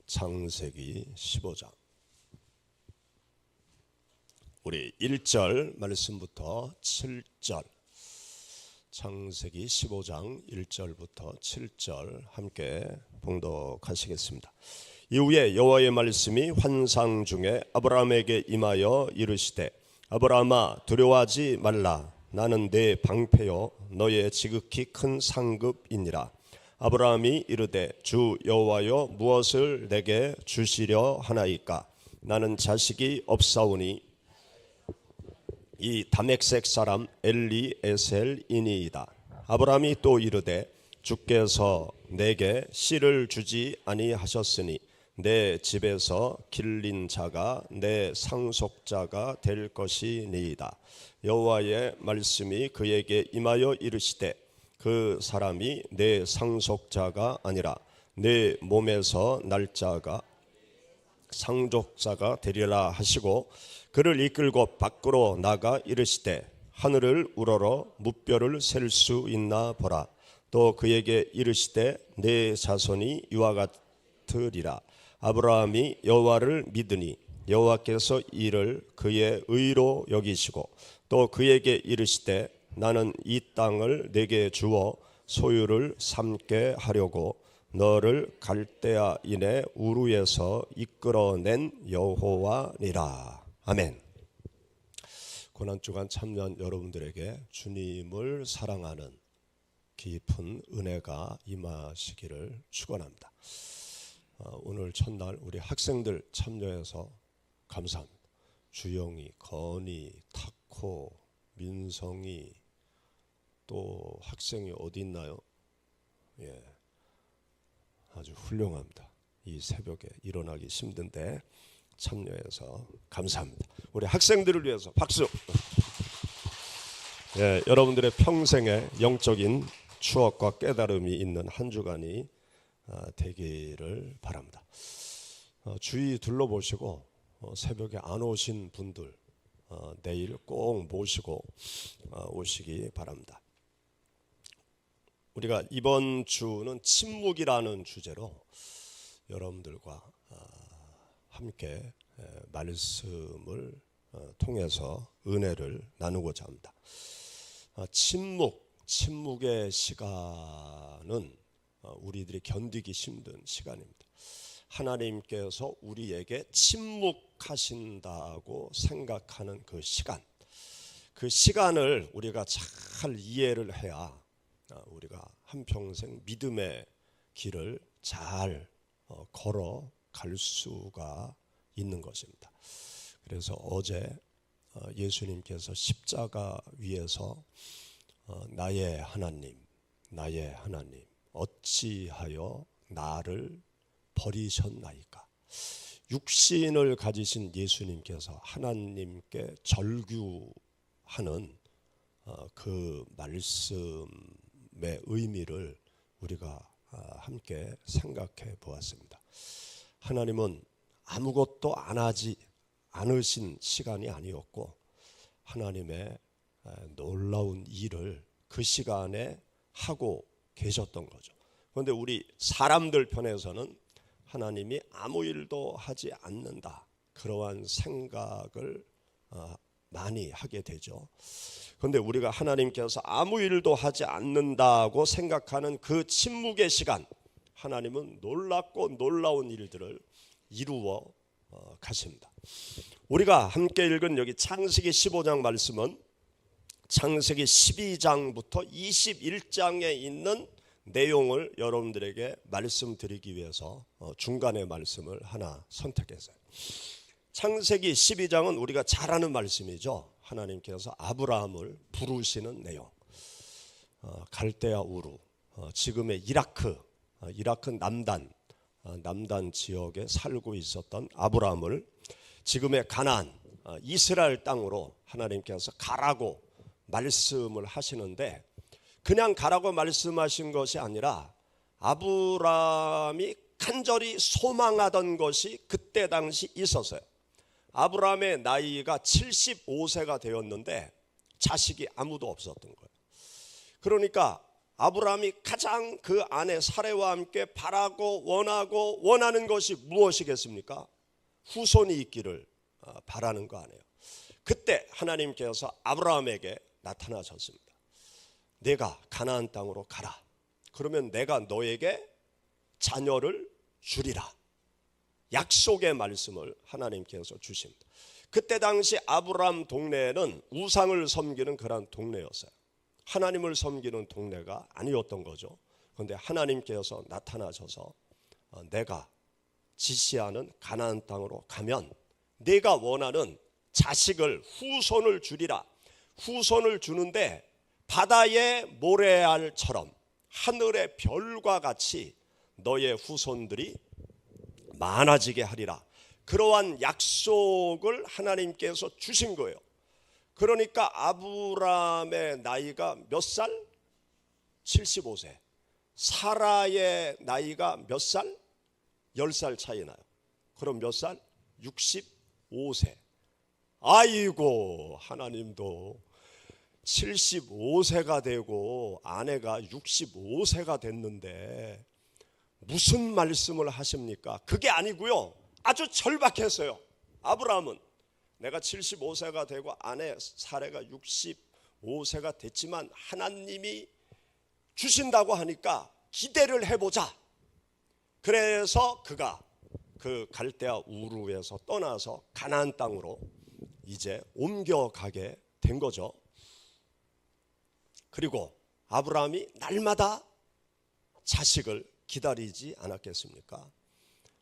창세기 15장 우리 1절 말씀부터 7절 창세기 15장 1절부터 7절 함께 봉독하시겠습니다. 이후에 여호와의 말씀이 환상 중에 아브라함에게 임하여 이르시되 아브라함아 두려워하지 말라. 나는 네 방패요 너의 지극히 큰 상급이니라. 아브라함이 이르되 주 여호와여 무엇을 내게 주시려 하나이까. 나는 자식이 없사오니 이 다메섹 사람 엘리에셀이니이다. 아브라함이 또 이르되 주께서 내게 씨를 주지 아니하셨으니 내 집에서 길린 자가 내 상속자가 될 것이니이다. 여호와의 말씀이 그에게 임하여 이르시되 그 사람이 내 상속자가 아니라 내 몸에서 날 자가 상속자가 되리라 하시고 그를 이끌고 밖으로 나가 이르시되 하늘을 우러러 무뼈를 셀 수 있나 보라. 또 그에게 이르시되 내 자손이 이와 같으리라. 아브라함이 여호와를 믿으니 여호와께서 이를 그의 의로 여기시고 또 그에게 이르시되 나는 이 땅을 내게 주어 소유를 삼게 하려고 너를 갈대아인의 우르에서 이끌어낸 여호와니라. 아멘. 고난주간 참여한 여러분들에게 주님을 사랑하는 깊은 은혜가 임하시기를 축원합니다. 오늘 첫날 우리 학생들 참여해서 감사합니다. 주영이, 건이, 타코, 민성이 또 학생이 어디 있나요? 예, 아주 훌륭합니다. 이 새벽에 일어나기 힘든데 참여해서 감사합니다. 우리 학생들을 위해서 박수. 예, 여러분들의 평생의 영적인 추억과 깨달음이 있는 한 주간이 되기를 바랍니다. 주위 둘러보시고 새벽에 안 오신 분들 내일 꼭 모시고 오시기 바랍니다. 우리가 이번 주는 침묵이라는 주제로 여러분들과 함께 말씀을 통해서 은혜를 나누고자 합니다. 침묵의 시간은 우리들이 견디기 힘든 시간입니다. 하나님께서 우리에게 침묵하신다고 생각하는 그 시간을 우리가 잘 이해를 해야 우리가 한평생 믿음의 길을 잘 걸어갈 수가 있는 것입니다. 그래서 어제 예수님께서 십자가 위에서 나의 하나님 어찌하여 나를 버리셨나이까. 육신을 가지신 예수님께서 하나님께 절규하는 그 말씀의 의미를 우리가 함께 생각해 보았습니다. 하나님은 아무것도 안 하지 않으신 시간이 아니었고 하나님의 놀라운 일을 그 시간에 하고 계셨던 거죠. 그런데 우리 사람들 편에서는 하나님이 아무 일도 하지 않는다, 그러한 생각을 많이 하게 되죠. 그런데 우리가 하나님께서 아무 일도 하지 않는다고 생각하는 그 침묵의 시간, 하나님은 놀랍고 놀라운 일들을 이루어 가십니다. 우리가 함께 읽은 여기 창세기 15장 말씀은 창세기 12장부터 21장에 있는 내용을 여러분들에게 말씀드리기 위해서 중간에 말씀을 하나 선택했어요. 창세기 12장은 우리가 잘 아는 말씀이죠. 하나님께서 아브라함을 부르시는 내용. 갈대아 우르, 지금의 이라크 남단 지역에 살고 있었던 아브라함을 지금의 가나안 이스라엘 땅으로 하나님께서 가라고 말씀을 하시는데, 그냥 가라고 말씀하신 것이 아니라 아브라함이 간절히 소망하던 것이 그때 당시 있었어요. 아브라함의 나이가 75세가 되었는데 자식이 아무도 없었던 거예요. 그러니까 아브라함이 가장 그 아내 사레와 함께 바라고 원하는 것이 무엇이겠습니까? 후손이 있기를 바라는 거 아니에요. 그때 하나님께서 아브라함에게 나타나셨습니다. 내가 가나안 땅으로 가라. 그러면 내가 너에게 자녀를 주리라. 약속의 말씀을 하나님께서 주십니다. 그때 당시 아브라함 동네에는 우상을 섬기는 그런 동네였어요. 하나님을 섬기는 동네가 아니었던 거죠. 그런데 하나님께서 나타나셔서 내가 지시하는 가나안 땅으로 가면 내가 원하는 자식을 후손을 주리라. 후손을 주는데 바다의 모래알처럼 하늘의 별과 같이 너의 후손들이 많아지게 하리라. 그러한 약속을 하나님께서 주신 거예요. 그러니까 아브라함의 나이가 몇 살? 75세. 사라의 나이가 몇 살? 10살 차이 나요. 그럼 몇 살? 65세. 아이고, 하나님도 75세가 되고 아내가 65세가 됐는데 무슨 말씀을 하십니까? 그게 아니고요. 아주 절박했어요. 아브라함은 내가 75세가 되고 아내 사례가 65세가 됐지만 하나님이 주신다고 하니까 기대를 해보자. 그래서 그가 그 갈대아 우르에서 떠나서 가나안 땅으로 이제 옮겨가게 된 거죠. 그리고 아브라함이 날마다 자식을 기다리지 않았겠습니까?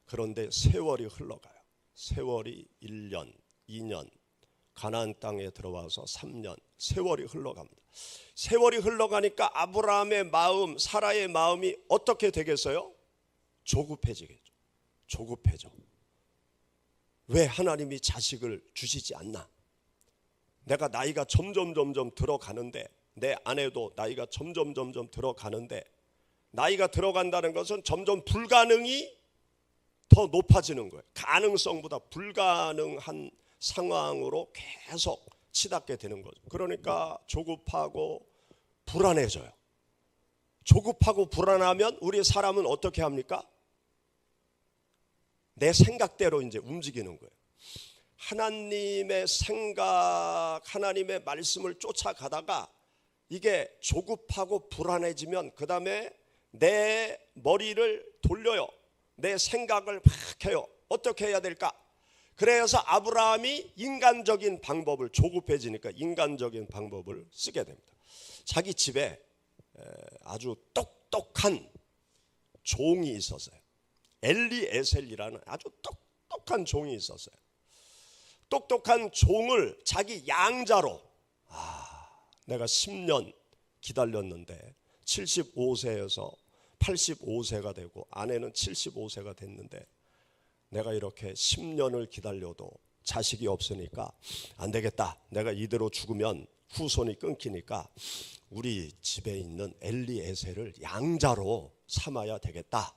그런데 세월이 흘러가요. 세월이 1년, 2년, 가나안 땅에 들어와서 3년, 세월이 흘러갑니다. 세월이 흘러가니까 아브라함의 마음, 사라의 마음이 어떻게 되겠어요? 조급해지겠죠. 조급해져. 왜 하나님이 자식을 주시지 않나? 내가 나이가 점점 들어가는데, 내 아내도 나이가 점점 들어가는데, 나이가 들어간다는 것은 점점 불가능이 더 높아지는 거예요. 가능성보다 불가능한 상황으로 계속 치닫게 되는 거죠. 그러니까 조급하고 불안해져요. 조급하고 불안하면 우리 사람은 어떻게 합니까? 내 생각대로 이제 움직이는 거예요. 하나님의 생각, 하나님의 말씀을 쫓아가다가 이게 조급하고 불안해지면 그 다음에 내 머리를 돌려요. 내 생각을 막 해요. 어떻게 해야 될까? 그래서 아브라함이 인간적인 방법을, 조급해지니까 인간적인 방법을 쓰게 됩니다. 자기 집에 아주 똑똑한 종이 있었어요. 엘리에셀이라는 아주 똑똑한 종이 있었어요. 똑똑한 종을 자기 양자로, 내가 10년 기다렸는데 75세에서 85세가 되고 아내는 75세가 됐는데 내가 이렇게 10년을 기다려도 자식이 없으니까 안 되겠다. 내가 이대로 죽으면 후손이 끊기니까 우리 집에 있는 엘리에셀을 양자로 삼아야 되겠다.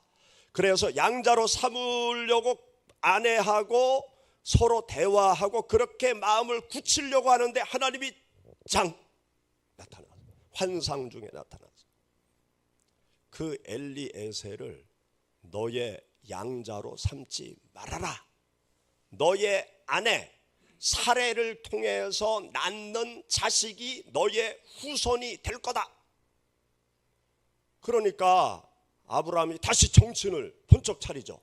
그래서 양자로 삼으려고 아내하고 서로 대화하고 그렇게 마음을 굳히려고 하는데 하나님이 나타나서 환상 중에 나타나서 그 엘리에셀을 너의 양자로 삼지 말아라. 너의 아내 사레를 통해서 낳는 자식이 너의 후손이 될 거다. 그러니까 아브라함이 다시 정신을 번쩍 차리죠.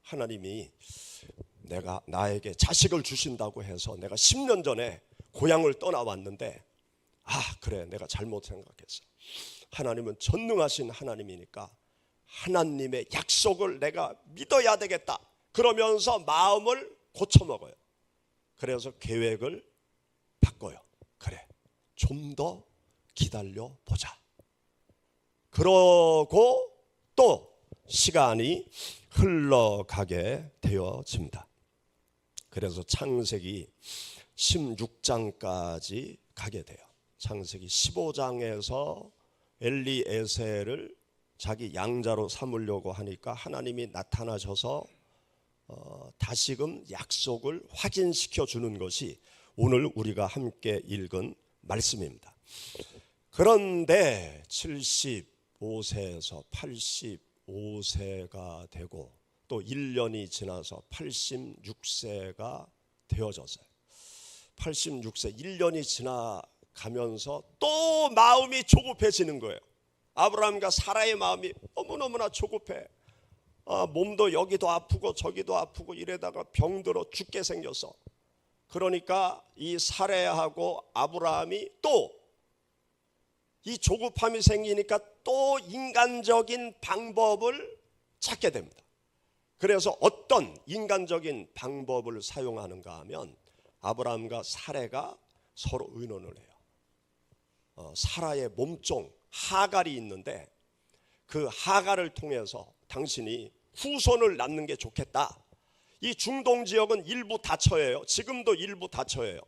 하나님이 나에게 자식을 주신다고 해서 내가 10년 전에 고향을 떠나왔는데 그래, 내가 잘못 생각했어. 하나님은 전능하신 하나님이니까 하나님의 약속을 내가 믿어야 되겠다. 그러면서 마음을 고쳐먹어요. 그래서 계획을 바꿔요. 그래, 좀 더 기다려보자. 그러고 또 시간이 흘러가게 되어집니다. 그래서 창세기 16장까지 가게 돼요. 창세기 15장에서 엘리에셀을 자기 양자로 삼으려고 하니까 하나님이 나타나셔서 다시금 약속을 확인시켜 주는 것이 오늘 우리가 함께 읽은 말씀입니다. 그런데 75세에서 85세가 되고 또 1년이 지나서 86세가 되어졌어요. 86세 1년이 지나가면서 또 마음이 조급해지는 거예요. 아브라함과 사라의 마음이 너무너무나 조급해. 몸도 여기도 아프고 저기도 아프고 이래다가 병들어 죽게 생겼어. 그러니까 이 사라하고 아브라함이 또 이 조급함이 생기니까 또 인간적인 방법을 찾게 됩니다. 그래서 어떤 인간적인 방법을 사용하는가 하면 아브라함과 사라가 서로 의논을 해요. 사라의 몸종 하갈이 있는데 그 하갈을 통해서 당신이 후손을 낳는 게 좋겠다. 이 중동 지역은 일부 다처예요. 지금도 일부 다처예요.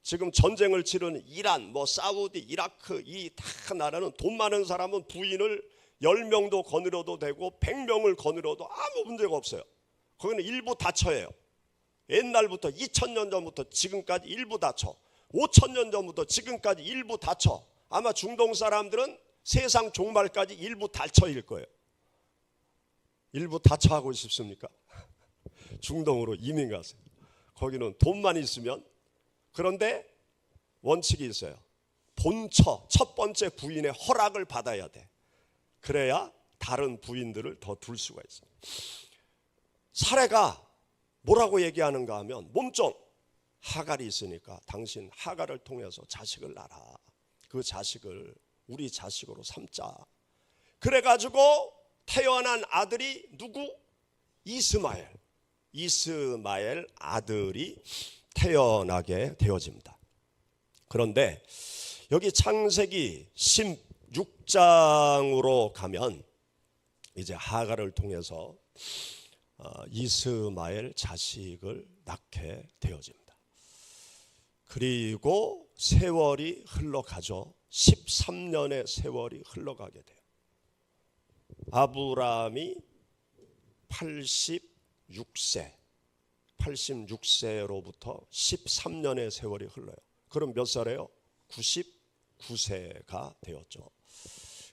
지금 전쟁을 치르는 이란, 사우디, 이라크 이 다 나라는 돈 많은 사람은 부인을 10명도 거느려도 되고 100명을 거느려도 아무 문제가 없어요. 거기는 일부 다처예요. 옛날부터 2000년 전부터 지금까지 일부 다처, 5000년 전부터 지금까지 일부 다처. 아마 중동 사람들은 세상 종말까지 일부 다처일 거예요. 일부 다처하고 싶습니까? 중동으로 이민 가세요. 거기는 돈만 있으면. 그런데 원칙이 있어요. 본처, 첫 번째 부인의 허락을 받아야 돼. 그래야 다른 부인들을 더 둘 수가 있어요. 사라가 뭐라고 얘기하는가 하면 몸종 하갈이 있으니까 당신 하갈을 통해서 자식을 낳아. 그 자식을 우리 자식으로 삼자. 그래가지고 태어난 아들이 누구? 이스마엘 아들이 태어나게 되어집니다. 그런데 여기 창세기 16장으로 가면 이제 하갈을 통해서 이스마엘 자식을 낳게 되어집니다. 그리고 세월이 흘러가죠. 13년의 세월이 흘러가게 돼요. 아브라함이 86세로부터 13년의 세월이 흘러요. 그럼 몇 살이에요? 99세가 되었죠.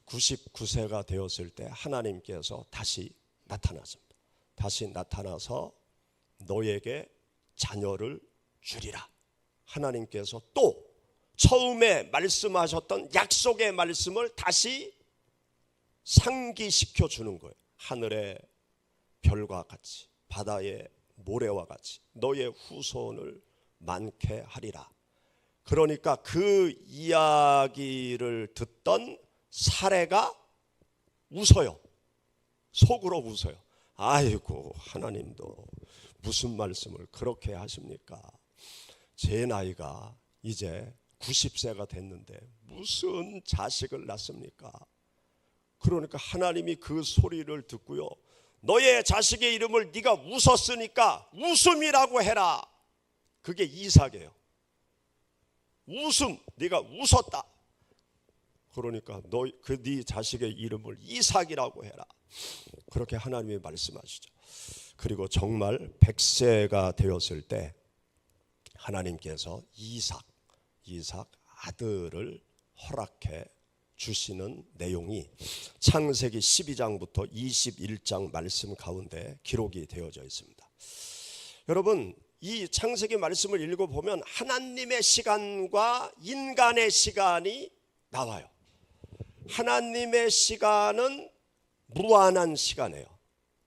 99세가 되었을 때 하나님께서 다시 나타났습니다. 다시 나타나서 너에게 자녀를 주리라. 하나님께서 또 처음에 말씀하셨던 약속의 말씀을 다시 상기시켜 주는 거예요. 하늘의 별과 같이 바다의 모래와 같이 너의 후손을 많게 하리라. 그러니까 그 이야기를 듣던 사라가 웃어요. 속으로 웃어요. 아이고, 하나님도 무슨 말씀을 그렇게 하십니까? 제 나이가 이제 90세가 됐는데 무슨 자식을 낳습니까? 그러니까 하나님이 그 소리를 듣고요, 너의 자식의 이름을 네가 웃었으니까 웃음이라고 해라. 그게 이삭이에요. 웃음, 네가 웃었다. 그러니까 네 자식의 이름을 이삭이라고 해라. 그렇게 하나님이 말씀하시죠. 그리고 정말 100세가 되었을 때 하나님께서 이삭 아들을 허락해 주시는 내용이 창세기 12장부터 21장 말씀 가운데 기록이 되어져 있습니다. 여러분, 이 창세기 말씀을 읽어보면 하나님의 시간과 인간의 시간이 나와요. 하나님의 시간은 무한한 시간이에요.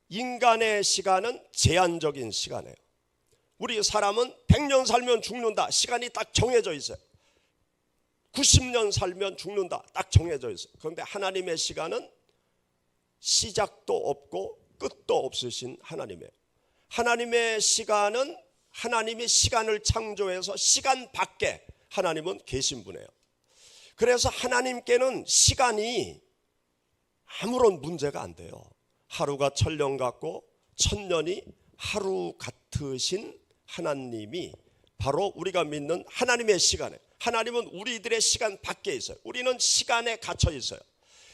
인간의 시간은 제한적인 시간이에요. 우리 사람은 100년 살면 죽는다. 시간이 딱 정해져 있어요. 90년 살면 죽는다. 딱 정해져 있어요. 그런데 하나님의 시간은 시작도 없고 끝도 없으신 하나님이에요. 하나님의 시간은 하나님이 시간을 창조해서 시간 밖에 하나님은 계신 분이에요. 그래서 하나님께는 시간이 아무런 문제가 안 돼요. 하루가 천년 같고 천년이 하루 같으신 하나님이 바로 우리가 믿는 하나님의 시간에, 하나님은 우리들의 시간 밖에 있어요. 우리는 시간에 갇혀 있어요.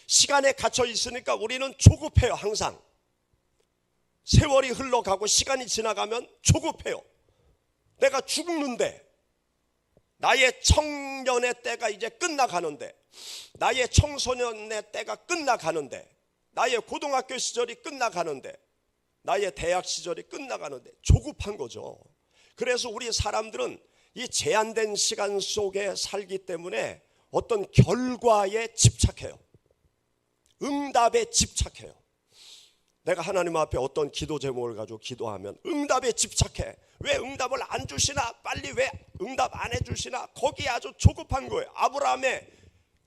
시간에 갇혀 있으니까 우리는 조급해요. 항상 세월이 흘러가고 시간이 지나가면 조급해요. 내가 죽는데 나의 청년의 때가 이제 끝나가는데, 나의 청소년의 때가 끝나가는데, 나의 고등학교 시절이 끝나가는데, 나의 대학 시절이 끝나가는데 조급한 거죠. 그래서 우리 사람들은 이 제한된 시간 속에 살기 때문에 어떤 결과에 집착해요. 응답에 집착해요. 내가 하나님 앞에 어떤 기도 제목을 가지고 기도하면 응답에 집착해. 왜 응답을 안 주시나? 빨리 왜 응답 안 해주시나? 거기에 아주 조급한 거예요. 아브라함의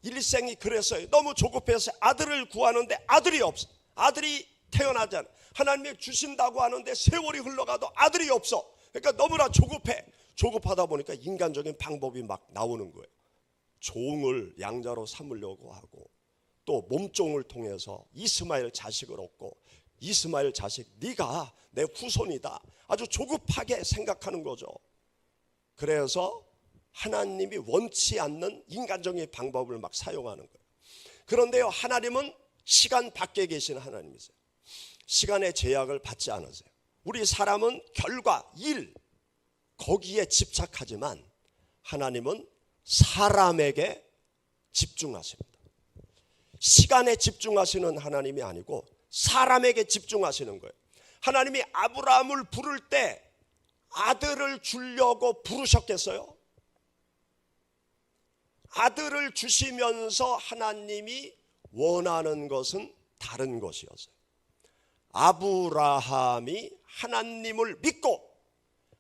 일생이 그랬어요. 너무 조급해서 아들을 구하는데 아들이 없어. 아들이 태어나지 않아. 하나님이 주신다고 하는데 세월이 흘러가도 아들이 없어. 그러니까 너무나 조급해. 조급하다 보니까 인간적인 방법이 막 나오는 거예요. 종을 양자로 삼으려고 하고, 또 몸종을 통해서 이스마엘 자식을 얻고, 이스마엘 자식 네가 내 후손이다. 아주 조급하게 생각하는 거죠. 그래서 하나님이 원치 않는 인간적인 방법을 막 사용하는 거예요. 그런데요, 하나님은 시간 밖에 계신 하나님이세요. 시간의 제약을 받지 않으세요. 우리 사람은 결과, 일, 거기에 집착하지만 하나님은 사람에게 집중하십니다. 시간에 집중하시는 하나님이 아니고 사람에게 집중하시는 거예요. 하나님이 아브라함을 부를 때 아들을 주려고 부르셨겠어요? 아들을 주시면서 하나님이 원하는 것은 다른 것이었어요. 아브라함이 하나님을 믿고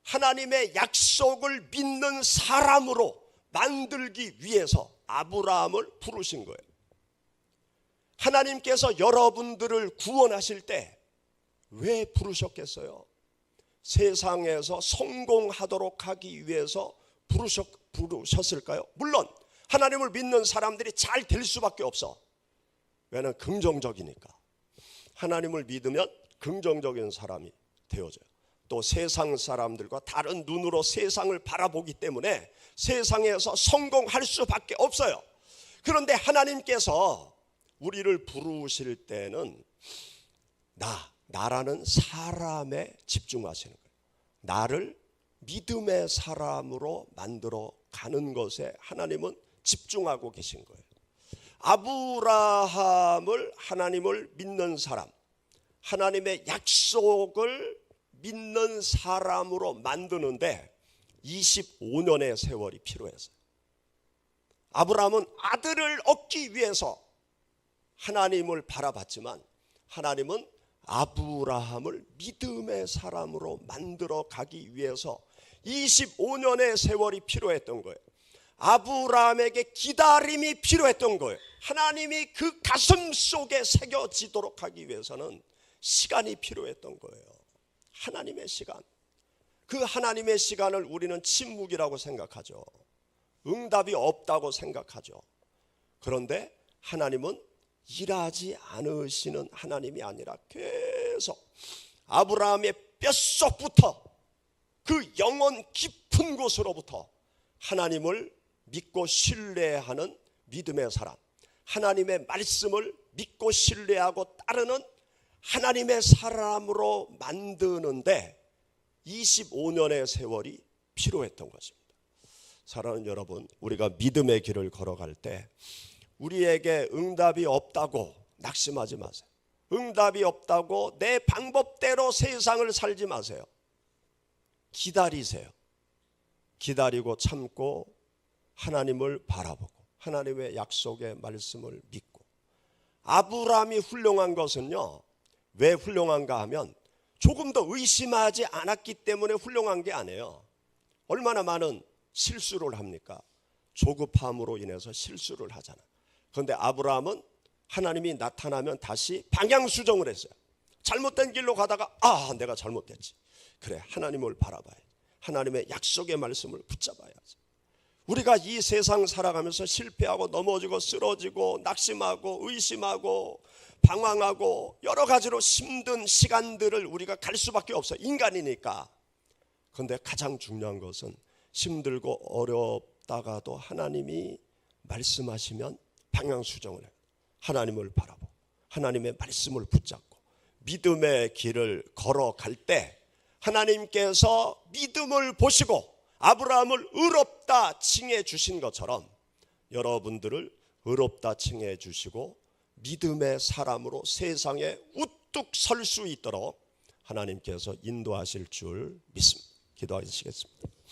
하나님의 약속을 믿는 사람으로 만들기 위해서 아브라함을 부르신 거예요. 하나님께서 여러분들을 구원하실 때 왜 부르셨겠어요? 세상에서 성공하도록 하기 위해서 부르셨을까요? 물론 하나님을 믿는 사람들이 잘 될 수밖에 없어. 왜냐하면 긍정적이니까. 하나님을 믿으면 긍정적인 사람이 되어져요. 또 세상 사람들과 다른 눈으로 세상을 바라보기 때문에 세상에서 성공할 수밖에 없어요. 그런데 하나님께서 우리를 부르실 때는 나라는 사람에 집중하시는 거예요. 나를 믿음의 사람으로 만들어 가는 것에 하나님은 집중하고 계신 거예요. 아브라함을 하나님을 믿는 사람, 하나님의 약속을 믿는 사람으로 만드는데 25년의 세월이 필요했어요. 아브라함은 아들을 얻기 위해서 하나님을 바라봤지만 하나님은 아브라함을 믿음의 사람으로 만들어 가기 위해서 25년의 세월이 필요했던 거예요. 아브라함에게 기다림이 필요했던 거예요. 하나님이 그 가슴 속에 새겨지도록 하기 위해서는 시간이 필요했던 거예요. 하나님의 시간. 그 하나님의 시간을 우리는 침묵이라고 생각하죠. 응답이 없다고 생각하죠. 그런데 하나님은 일하지 않으시는 하나님이 아니라 계속 아브라함의 뼛속부터 그 영혼 깊은 곳으로부터 하나님을 믿고 신뢰하는 믿음의 사람, 하나님의 말씀을 믿고 신뢰하고 따르는 하나님의 사람으로 만드는데 25년의 세월이 필요했던 것입니다. 사랑하는 여러분, 우리가 믿음의 길을 걸어갈 때 우리에게 응답이 없다고 낙심하지 마세요. 응답이 없다고 내 방법대로 세상을 살지 마세요. 기다리세요. 기다리고 참고 하나님을 바라보고 하나님의 약속의 말씀을 믿고. 아브라함이 훌륭한 것은요, 왜 훌륭한가 하면 조금 더 의심하지 않았기 때문에 훌륭한 게 아니에요. 얼마나 많은 실수를 합니까? 조급함으로 인해서 실수를 하잖아요. 그런데 아브라함은 하나님이 나타나면 다시 방향 수정을 했어요. 잘못된 길로 가다가 내가 잘못됐지. 그래, 하나님을 바라봐야지. 하나님의 약속의 말씀을 붙잡아야지. 우리가 이 세상 살아가면서 실패하고 넘어지고 쓰러지고 낙심하고 의심하고 방황하고 여러 가지로 힘든 시간들을 우리가 갈 수밖에 없어요. 인간이니까. 그런데 가장 중요한 것은 힘들고 어렵다가도 하나님이 말씀하시면 방향 수정을 해요. 하나님을 바라보고 하나님의 말씀을 붙잡고 믿음의 길을 걸어갈 때 하나님께서 믿음을 보시고 아브라함을 의롭다 칭해 주신 것처럼 여러분들을 의롭다 칭해 주시고 믿음의 사람으로 세상에 우뚝 설 수 있도록 하나님께서 인도하실 줄 믿습니다. 기도하시겠습니다.